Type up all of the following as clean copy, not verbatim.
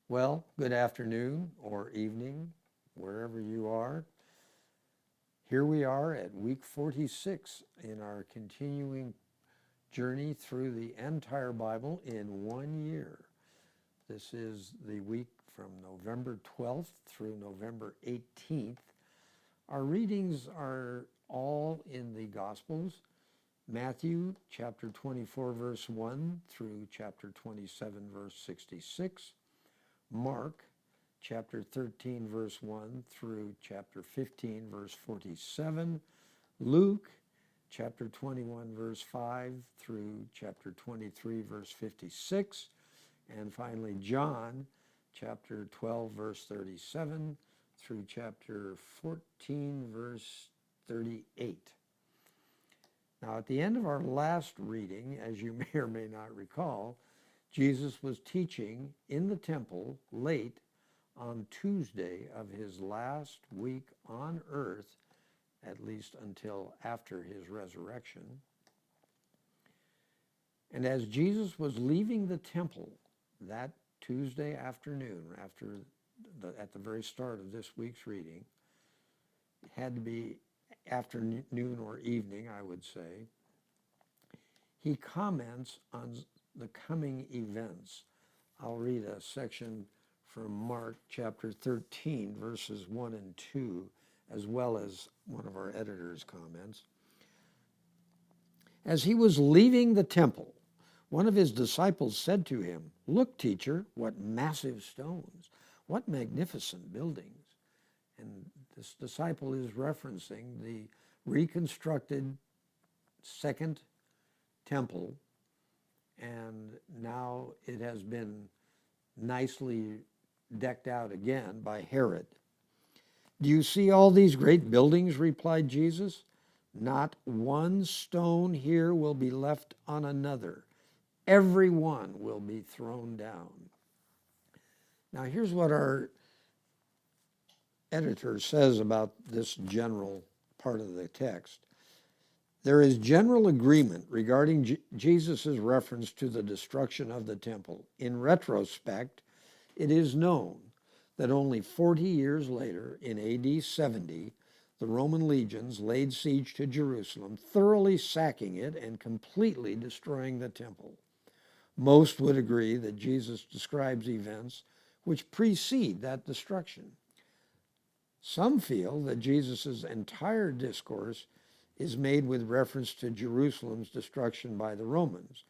Well, good afternoon or evening, wherever you are. Here we are at week 46 in our continuing journey through the entire Bible in 1 year. This is the week from November 12th through November 18th. Our readings are all in the Gospels. Matthew chapter 24 verse 1 through chapter 27 verse 66. Mark chapter 13 verse 1 through chapter 15 verse 47, Luke chapter 21 verse 5 through chapter 23 verse 56, and finally John chapter 12 verse 37 through chapter 14 verse 38. Now, at the end of our last reading, as you may or may not recall, Jesus was teaching in the temple late on Tuesday of his last week on earth, at least until after his resurrection. And as Jesus was leaving the temple that Tuesday afternoon, at the very start of this week's reading, it had to be afternoon or evening, I would say, he comments on the coming events. I'll read a section from Mark chapter 13, verses 1 and 2, as well as one of our editor's comments. As he was leaving the temple, one of his disciples said to him, "Look, teacher, what massive stones, what magnificent buildings." And this disciple is referencing the reconstructed second temple, and now it has been nicely decked out again by Herod. "Do you see all these great buildings?" replied Jesus. "Not one stone here will be left on another. Every one will be thrown down." Now here's what our editor says about this general part of the text. There is general agreement regarding Jesus' reference to the destruction of the temple. In retrospect, it is known that only 40 years later, in AD 70, the Roman legions laid siege to Jerusalem, thoroughly sacking it and completely destroying the temple. Most would agree that Jesus describes events which precede that destruction. Some feel that Jesus' entire discourse is made with reference to Jerusalem's destruction by the Romans,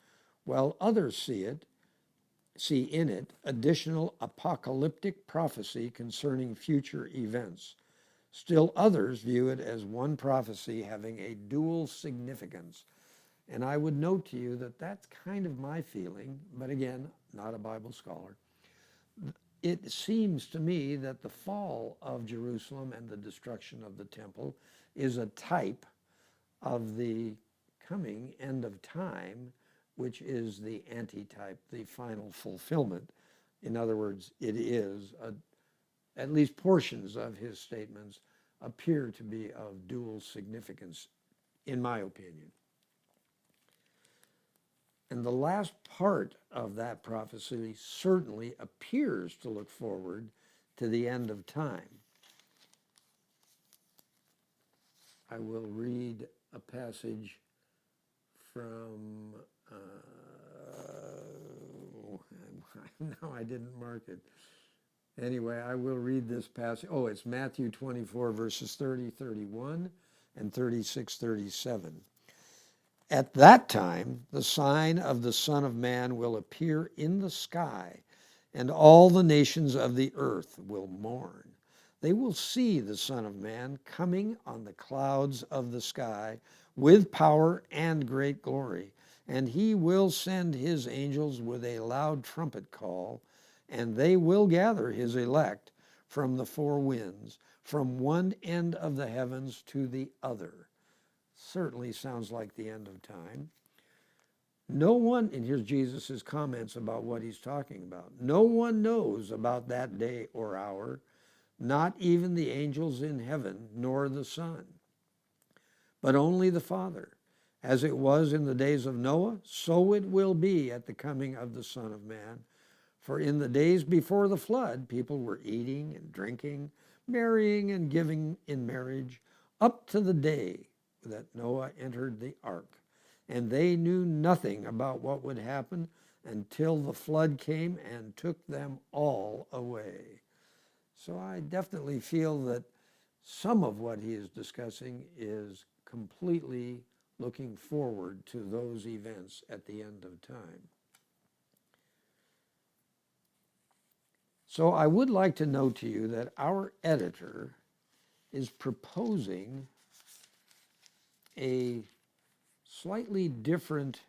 while others see in it additional apocalyptic prophecy concerning future events. Still others view it as one prophecy having a dual significance. And I would note to you that that's kind of my feeling, but again, not a Bible scholar. It seems to me that the fall of Jerusalem and the destruction of the temple is a type of the coming end of time, which is the antitype, the final fulfillment. In other words, it is, at least portions of his statements appear to be of dual significance, in my opinion. And the last part of that prophecy certainly appears to look forward to the end of time. I will read a passage from, no, I didn't mark it. Anyway, I will read this passage. Oh, it's Matthew 24, verses 30, 31, and 36, 37. "At that time, the sign of the Son of Man will appear in the sky, and all the nations of the earth will mourn. They will see the Son of Man coming on the clouds of the sky with power and great glory. And he will send his angels with a loud trumpet call, and they will gather his elect from the four winds, from one end of the heavens to the other." Certainly sounds like the end of time. No one, and here's Jesus' comments about what he's talking about. "No one knows about that day or hour, not even the angels in heaven, nor the Son, but only the Father. As it was in the days of Noah, so it will be at the coming of the Son of Man. For in the days before the flood, people were eating and drinking, marrying and giving in marriage, up to the day that Noah entered the ark. And they knew nothing about what would happen until the flood came and took them all away. So I definitely feel that some of what he is discussing is completely looking forward to those events at the end of time. So I would like to note to you that our editor is proposing a slightly different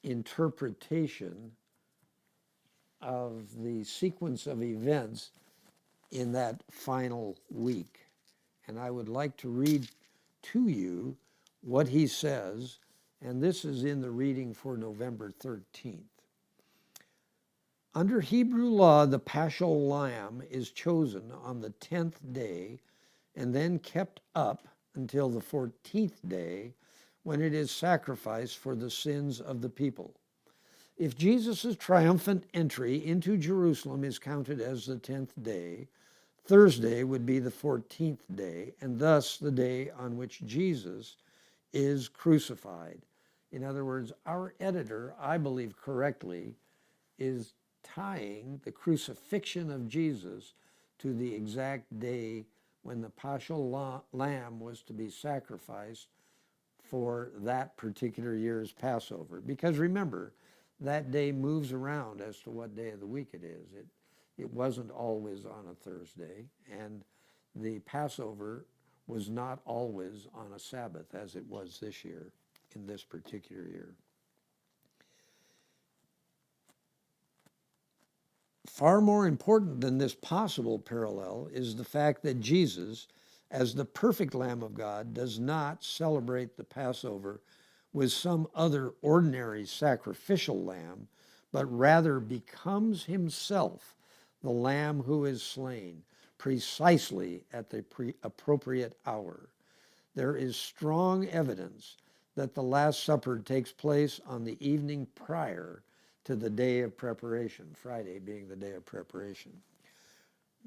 interpretation of the sequence of events in that final week. And I would like to read to you what he says, and this is in the reading for November 13th. Under Hebrew law, the paschal lamb is chosen on the 10th day and then kept up until the 14th day, when it is sacrificed for the sins of the people. If Jesus' triumphant entry into Jerusalem is counted as the 10th day, Thursday would be the 14th day, and thus the day on which Jesus is crucified. In other words, our editor, I believe correctly, is tying the crucifixion of Jesus to the exact day when the paschal lamb was to be sacrificed for that particular year's Passover. Because remember, that day moves around as to what day of the week it is. It wasn't always on a Thursday, and the Passover was not always on a Sabbath as it was this year, in this particular year. Far more important than this possible parallel is the fact that Jesus, as the perfect Lamb of God, does not celebrate the Passover with some other ordinary sacrificial lamb, but rather becomes himself the lamb who is slain precisely at the appropriate hour. There is strong evidence that the Last Supper takes place on the evening prior to the day of preparation, Friday being the day of preparation.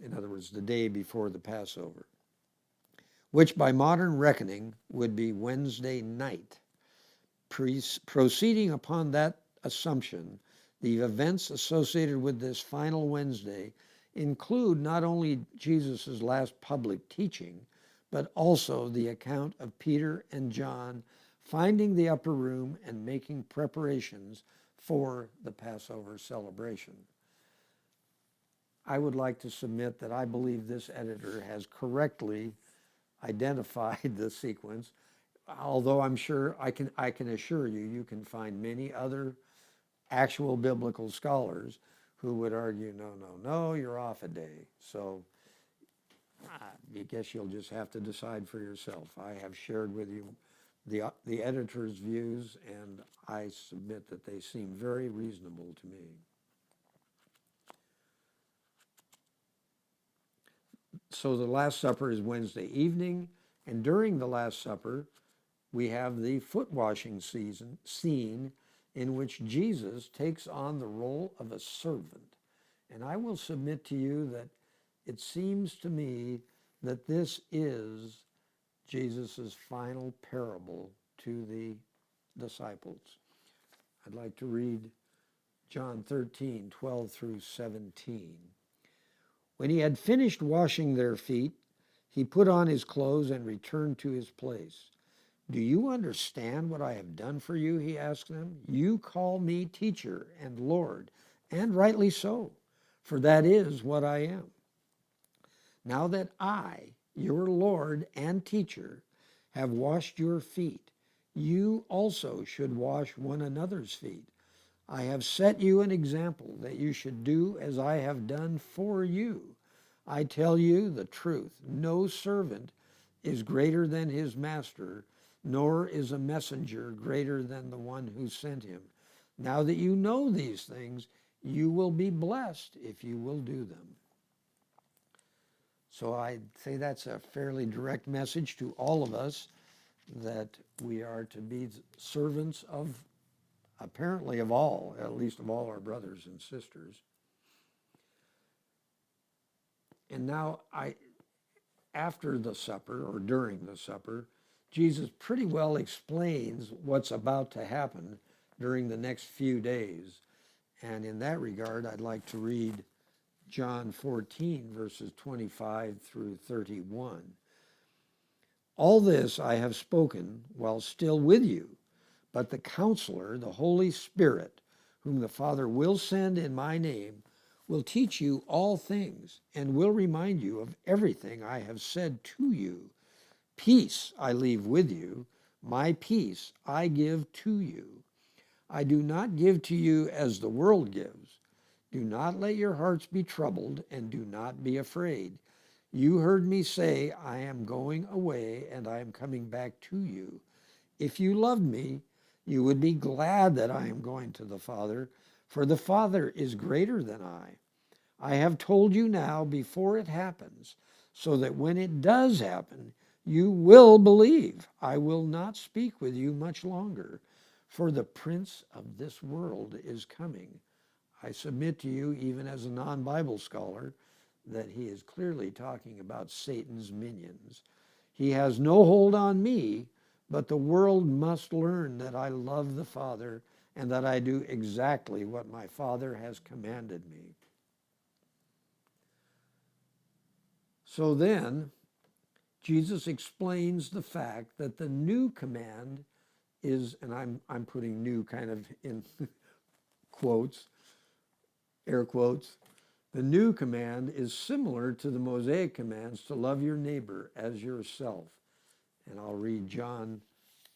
In other words, the day before the Passover, which by modern reckoning would be Wednesday night. Proceeding upon that assumption, the events associated with this final Wednesday include not only Jesus' last public teaching, but also the account of Peter and John finding the upper room and making preparations for the Passover celebration. I would like to submit that I believe this editor has correctly identified the sequence, although I'm sure I can assure you, you can find many other actual biblical scholars who would argue, no, you're off a day. So I guess you'll just have to decide for yourself. I have shared with you the editor's views, and I submit that they seem very reasonable to me. So the Last Supper is Wednesday evening, and during the Last Supper, we have the foot washing scene in which Jesus takes on the role of a servant. And I will submit to you that it seems to me that this is Jesus' final parable to the disciples. I'd like to read John 13, 12 through 17. When he had finished washing their feet, he put on his clothes and returned to his place. Do you understand what I have done for you? He asked them. You call me teacher and Lord, and rightly so, for that is what I am. Now that I, your Lord and teacher, have washed your feet, you also should wash one another's feet. I have set you an example that you should do as I have done for you. I tell you the truth, no servant is greater than his master, nor is a messenger greater than the one who sent him. Now that you know these things, you will be blessed if you will do them. So I'd say that's a fairly direct message to all of us, that we are to be servants of apparently of all, at least of all our brothers and sisters. And now after the supper or during the supper, Jesus pretty well explains what's about to happen during the next few days. And in that regard, I'd like to read John 14, verses 25 through 31. All this I have spoken while still with you, but the Counselor, the Holy Spirit, whom the Father will send in my name, will teach you all things and will remind you of everything I have said to you. Peace I leave with you, my peace I give to you. I do not give to you as the world gives. Do not let your hearts be troubled, and do not be afraid. You heard me say, I am going away, and I am coming back to you. If you loved me, you would be glad that I am going to the Father, for the Father is greater than I. I have told you now before it happens, so that when it does happen, you will believe. I will not speak with you much longer, for the prince of this world is coming. I submit to you, even as a non-Bible scholar, that he is clearly talking about Satan's minions. He has no hold on me, but the world must learn that I love the Father and that I do exactly what my Father has commanded me. So then, Jesus explains the fact that the new command is, and I'm putting new kind of in quotes, air quotes, the new command is similar to the Mosaic commands to love your neighbor as yourself. And I'll read John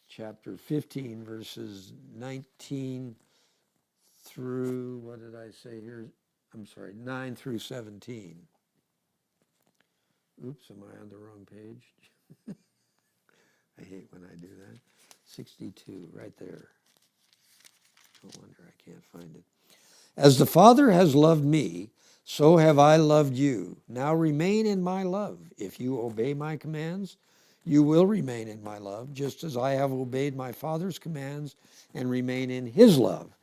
chapter 15, verses 19 through, what did I say here? I'm sorry, 9 through 17. Oops, am I on the wrong page? I hate when I do that. 62, right there. No wonder I can't find it. As the Father has loved me, so have I loved you. Now remain in my love. If you obey my commands, you will remain in my love, just as I have obeyed my Father's commands and remain in his love.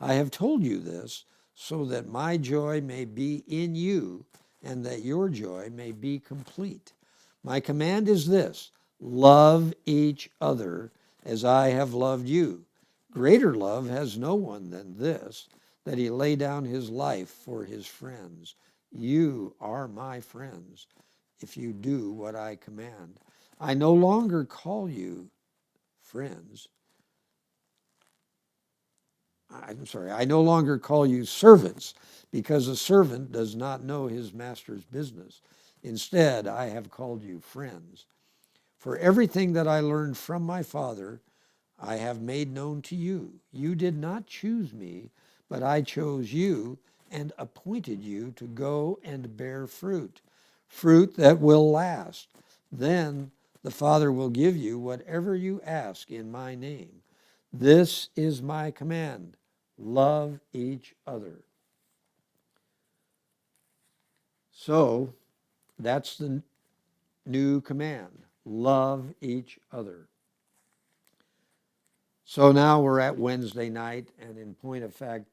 I have told you this so that my joy may be in you and that your joy may be complete. My command is this: love each other as I have loved you. Greater love has no one than this, that he lay down his life for his friends. You are my friends if you do what I command. I no longer call you friends. I no longer call you servants, because a servant does not know his master's business. Instead, I have called you friends. For everything that I learned from my Father, I have made known to you. You did not choose me, but I chose you and appointed you to go and bear fruit, fruit that will last. Then the Father will give you whatever you ask in my name. This is my command: love each other. So that's the new command: love each other. So now we're at Wednesday night, and in point of fact,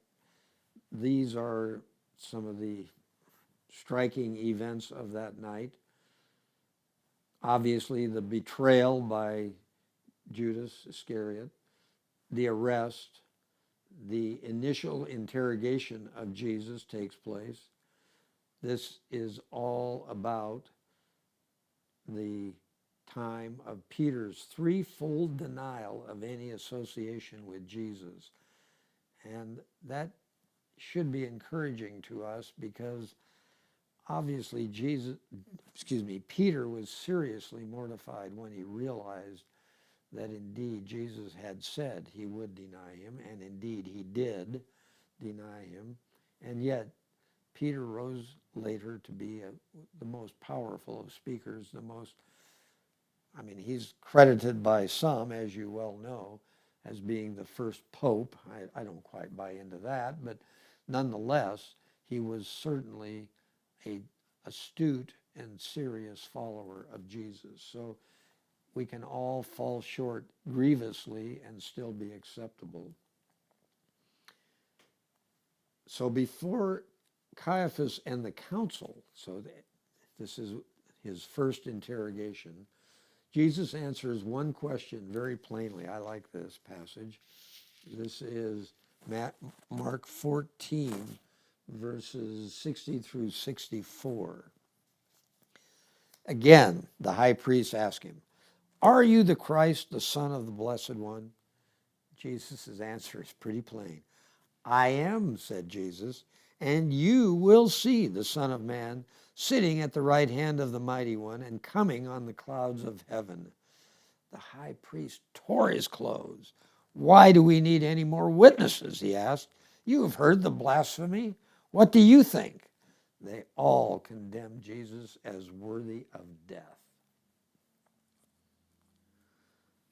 these are some of the striking events of that night. Obviously, the betrayal by Judas Iscariot, the arrest, the initial interrogation of Jesus takes place. This is all about the time of Peter's threefold denial of any association with Jesus. And that should be encouraging to us, because obviously Peter was seriously mortified when he realized that indeed Jesus had said he would deny him, and indeed he did deny him. And yet Peter rose later to be the most powerful of speakers, he's credited by some, as you well know, as being the first pope. I don't quite buy into that, but nonetheless, he was certainly an astute and serious follower of Jesus. So we can all fall short grievously and still be acceptable. So before Caiaphas and the council, so this is his first interrogation, Jesus answers one question very plainly. I like this passage. This is Mark 14, verses 60 through 64. Again, the high priest asked him, "Are you the Christ, the Son of the Blessed One?" Jesus' answer is pretty plain. "I am," said Jesus, "and you will see the Son of Man sitting at the right hand of the Mighty One and coming on the clouds of heaven." The high priest tore his clothes. "Why do we need any more witnesses?" he asked. "You have heard the blasphemy. What do you think?" They all condemned Jesus as worthy of death.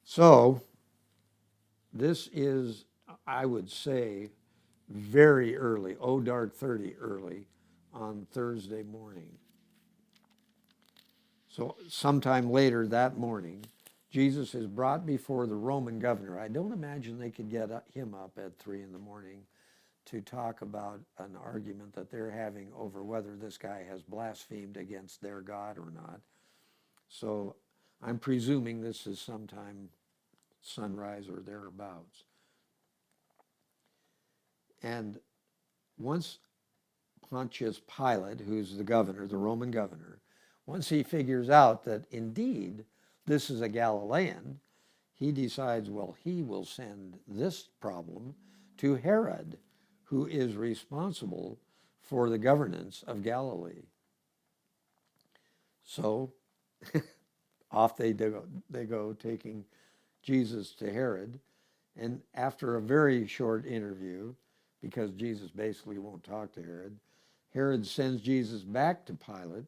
So, this is, I would say, very early, dark 30 early on Thursday morning. So, sometime later that morning, Jesus is brought before the Roman governor. I don't imagine they could get him up at 3 in the morning to talk about an argument that they're having over whether this guy has blasphemed against their God or not. So I'm presuming this is sometime sunrise or thereabouts. And once Pontius Pilate, who's the governor, the Roman governor, once he figures out that indeed this is a Galilean, he decides, well, he will send this problem to Herod, who is responsible for the governance of Galilee. So off they go, taking Jesus to Herod. And after a very short interview, because Jesus basically won't talk to Herod, Herod sends Jesus back to Pilate,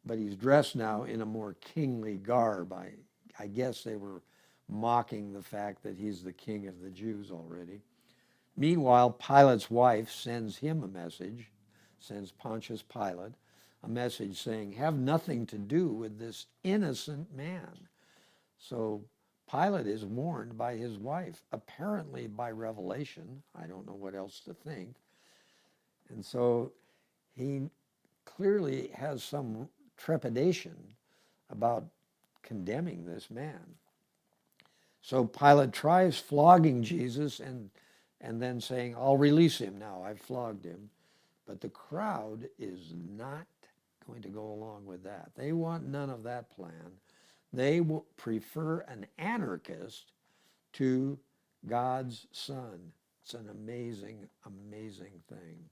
but he's dressed now in a more kingly garb. I guess they were mocking the fact that he's the king of the Jews already. Meanwhile, Pilate's wife sends him a message, sends Pontius Pilate a message saying, "Have nothing to do with this innocent man." So Pilate is warned by his wife, apparently by revelation. I don't know what else to think. And so he clearly has some trepidation about condemning this man. So Pilate tries flogging Jesus and then saying, "I'll release him now, I've flogged him." But the crowd is not going to go along with that. They want none of that plan. They will prefer an anarchist to God's Son. It's an amazing, amazing thing.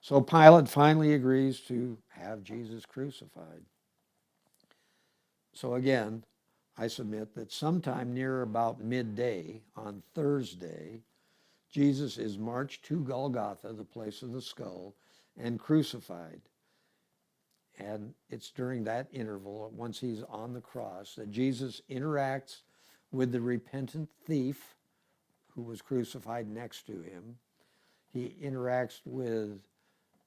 So Pilate finally agrees to have Jesus crucified. So again, I submit that sometime near about midday on Thursday, Jesus is marched to Golgotha, the place of the skull, and crucified. And it's during that interval, once he's on the cross, that Jesus interacts with the repentant thief who was crucified next to him. He interacts with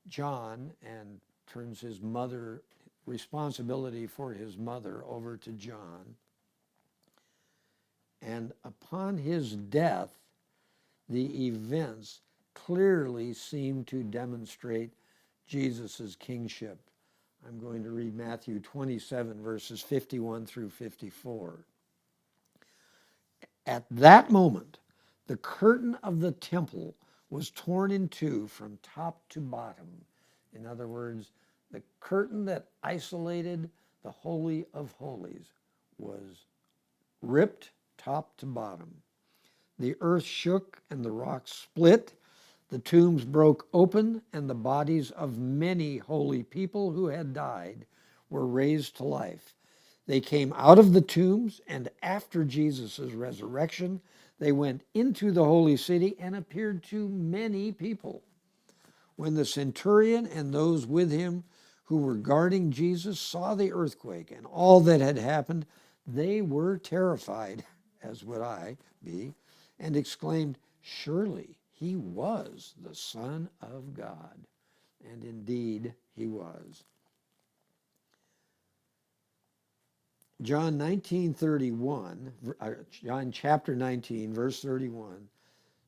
John and turns his mother, responsibility for his mother, over to John. And upon his death, the events clearly seem to demonstrate Jesus' kingship. I'm going to read Matthew 27, verses 51 through 54. At that moment, the curtain of the temple was torn in two from top to bottom. In other words, the curtain that isolated the Holy of Holies was ripped top to bottom. The earth shook and the rocks split. The tombs broke open, and the bodies of many holy people who had died were raised to life. They came out of the tombs, and after Jesus' resurrection, they went into the holy city and appeared to many people. When the centurion and those with him who were guarding Jesus saw the earthquake and all that had happened, they were terrified, as would I be, and exclaimed, "Surely he was the Son of God." And indeed he was. John chapter 19, verse 31,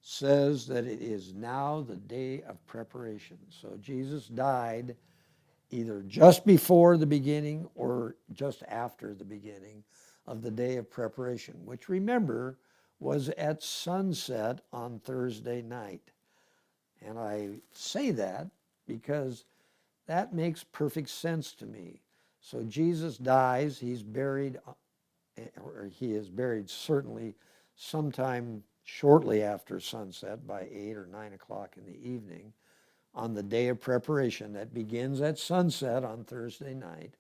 says that it is now the day of preparation. So Jesus died either just before the beginning or just after the beginning of the day of preparation, which remember was at sunset on Thursday night. And I say that because that makes perfect sense to me. So Jesus dies, he's buried, or he is buried certainly sometime shortly after sunset by 8 or 9 o'clock in the evening on the day of preparation that begins at sunset on Thursday night.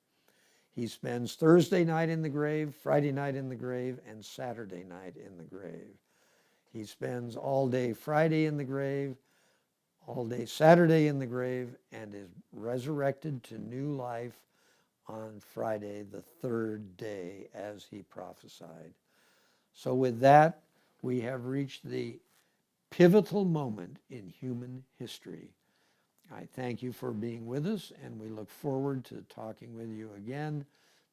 He spends Thursday night in the grave, Friday night in the grave, and Saturday night in the grave. He spends all day Friday in the grave, all day Saturday in the grave, and is resurrected to new life on Friday, the third day, as he prophesied. So with that, we have reached the pivotal moment in human history. I thank you for being with us, and we look forward to talking with you again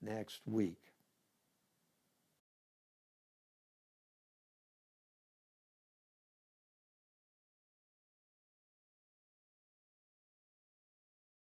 next week.